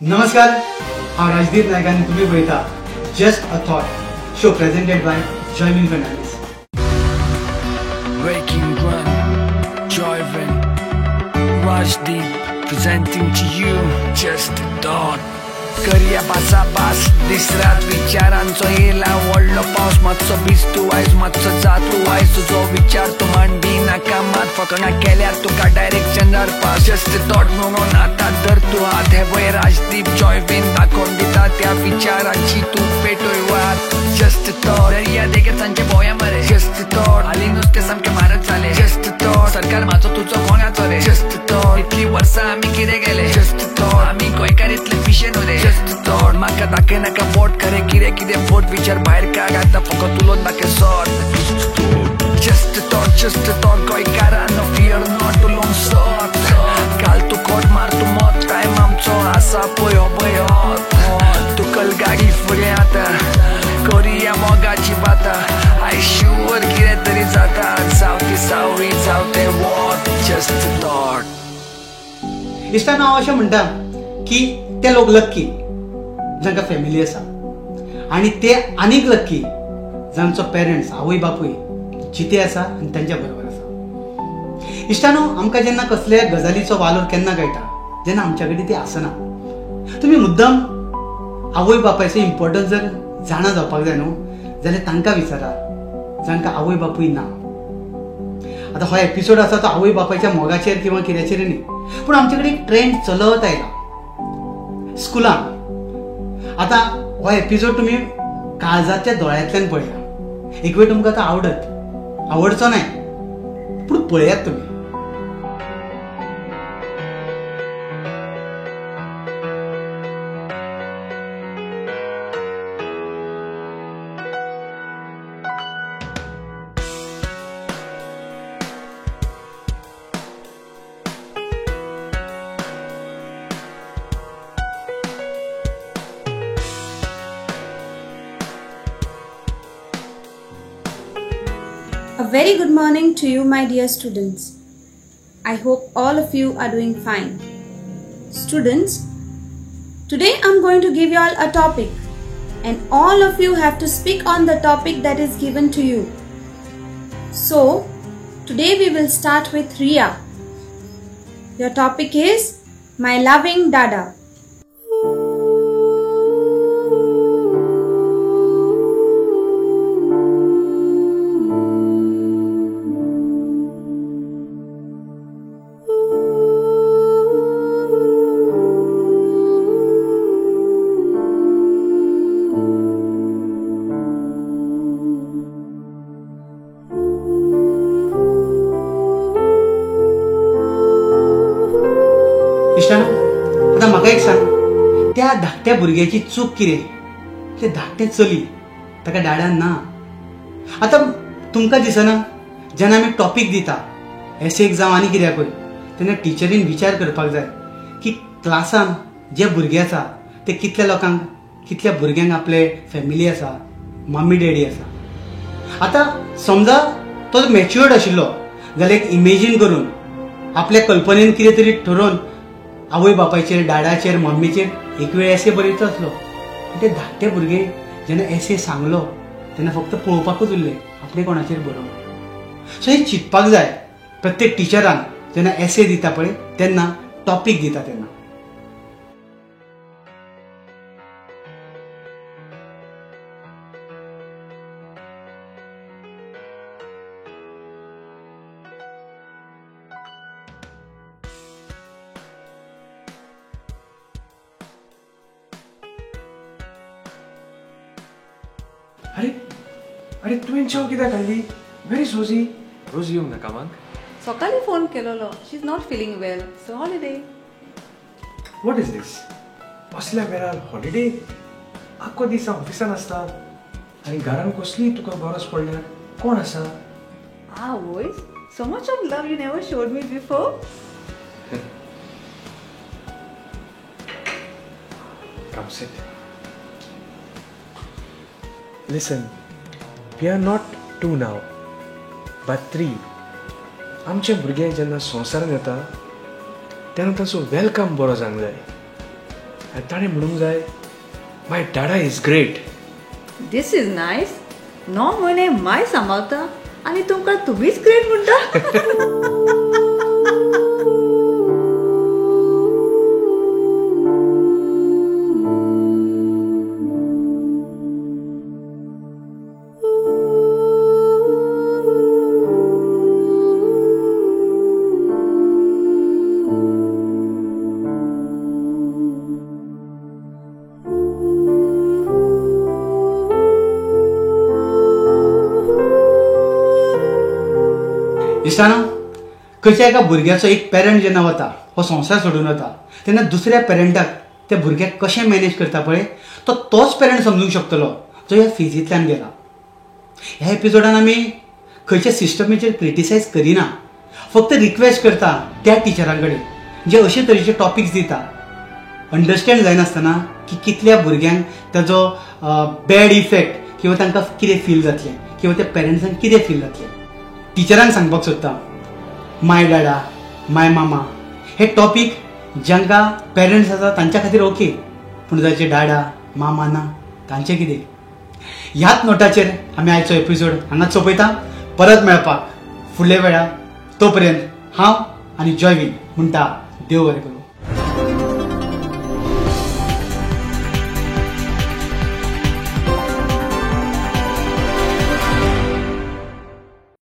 नमस्कार, हांव राजदीप नायक आनी तुमी पळयता just a thought show presented by Joyvin Fernandes. Waking Run, Joyvin, Rajdeep presenting to you just a thought. करिया पासा पास दिसरात विचारांचो येला व्हडलो पावस मातसो भिजतू आयज मातसो जातू आयज तुजो विचार तूं मांडी नाका मात फकाणां केल्यार तुका डायरेक्शन पास जस्ट थॉट म्हणून आतां धर तूं हात हे पळय राजदीप जॉयविन दाखोवन दिता त्या विचारांची तूं पेटोय वाट जस्ट थॉट दर्या देगेर तांचे भोंया मरे जस्ट थॉट हाली नुस्तें सामकें म्हारग जालें जस्ट थॉट सरकार म्हाजो तुजो कोणाचो रे जस्ट थॉट इतली वर्सां आमी कितें केलें जस्ट थॉट आमी गोंयकार इतले पिशे न्हू रे जस्ट थॉट म्हाका दाखय नाका बोट खरें कितें बोट विचार भायर काड आतां फकत उलोवन दाखय सॉट जस्ट थॉट गोंयकारांनो फियर नॉट उलोवंक सॉट घाल तूं कोट मार तूं मोत टायम आमचो आसा पळय हो पळय हो तुकल गाडी फुडें आतां करुया मोगाची बाता आय शुअर कितें तरी जाता जावं ती सावळी जावं तें वोत जस्ट थॉट. इश्टानो हांव अशें म्हणटा की ते लोक लक्की जांकां फॅमिली आसा आनी ते आनीक लक्की जांचो पेरंट्स आवय बापूय जिते आसा आनी तांच्या बरोबर आसा. इश्टानो आमकां जेन्ना कसल्या गजालीचो वालोर केन्ना कळटा जेन्ना आमच्या कडेन ती आसना. तुमी मुद्दम आवय बापायचो इम्पॉर्टन्स जर जाणा जावपाक जाय न्हू जाल्यार तांकां विचारा जांकां आवय बापूय ना. आतां हो एपिसोड आसा तो आवय बापायच्या मोगाचेर किंवा कित्याचेर न्ही, पूण आमचे कडेन एक ट्रेंड चलत आयला स्कुलान. आतां हो एपिसोड तुमी काळजाच्या दोळ्यांतल्यान पळया. एक वेळ तुमकां तो आवडचो नाय, पूण पळयात तुमी. A very good morning to you, my dear students. I hope all of you are doing fine. Students, today I'm going to give you all a topic and all of you have to speak on the topic that is given to you. So, today we will start with Riya. Your topic is My Loving Dada. आता म्हाका एक सांग, त्या धाकट्या भुरग्याची चूक कितें? ते धाकटें चली ताका डाडान ना. आतां तुमकां दिसना जेन्ना आमी टॉपीक दिता एसेक जावं आनी कित्याकूय तेन्ना टिचरीन विचार करपाक जाय की क्लासान जे भुरगे आसा ते कितल्या भुरग्यांक आपले फॅमिली आसा, मम्मी डॅडी आसा. आतां समजा तो मॅच्युअर्ड आशिल्लो जाल्यार एक इमेजीन करून आपल्या कल्पनेन कितें तरी ठरोवन आवय बापायचेर, डाडाचेर, मम्मीचेर एक वेळ एसे बरयता आसलो. ते धाकटे भुरगे जेन्ना एसे सांगलो तेन्ना फक्त पळोवपाकूच उरले, आपले कोणाचेर बरोवप. सो हे चिंतपाक जाय प्रत्येक टिचरान जेन्ना एसे दिता पळय तेन्ना, टॉपीक दिता तेन्ना. अरे तुवें च्या कित्याक हाडली? व्हेरी रोजी. रोजी येवंक नाका माग. सकाळी फोन केलोलो. She is not feeling well, so holiday. What is this? असल्या वेळार हॉलिडे? आख्खो दीस ऑफिसान आसता आनी घरान कसली तुका गरज पडल्यार कोण आसा? वय, so much of love you never showed me before. Come sit. Listen, we are not 2 now, but 3. आमचे भुरगे जेन्ना संवसारान येता तेन्ना ताचो वेलकम बरो जावंक जाय. आनी ताणें म्हणूंक जाय my dada is great. This is nice. 9 म्हयने माय सांबाळता आनी तुमकां तुम्हीच ग्रेट म्हणटा. दिसताना खंयच्या एका भुरग्याचो एक पेरंट जेन्ना वता हो संवसार सोडून वता तेन्ना दुसऱ्या पेरंटाक त्या भुरग्याक कशें मॅनेज करता पळय तो तोच पेरंट समजूंक शकतलो जो ह्या फिजींतल्यान गेला. ह्या एपिसोडान आमी खंयच्या सिस्टमीचेर क्रिटिसायज करिना, फक्त रिक्वेस्ट करता त्या टिचरां कडेन जे अशे तरेचे टॉपिक्स दिता. अंडरस्टँड जायनासतना की कितल्या भुरग्यांक ताजो बॅड इफेक्ट किंवा तांकां कितें फील जातलें किंवा त्या पेरंट्सांक कितें फील जातलें. टिचरांक सांगपाक सोदता माय डाडा माय मामा हे टॉपीक जांकां पेरंट्स आसा तांच्या खातीर ओके, पूण जाचे डाडा मामा ना तांचें कितें. ह्याच नोटाचेर आमी आयचो एपिसोड हांगाच सोंपयता. परत मेळपाक फुडल्या वेळार. तोपर्यंत हांव आनी जॉयवीन म्हणटा देव बरें करूं.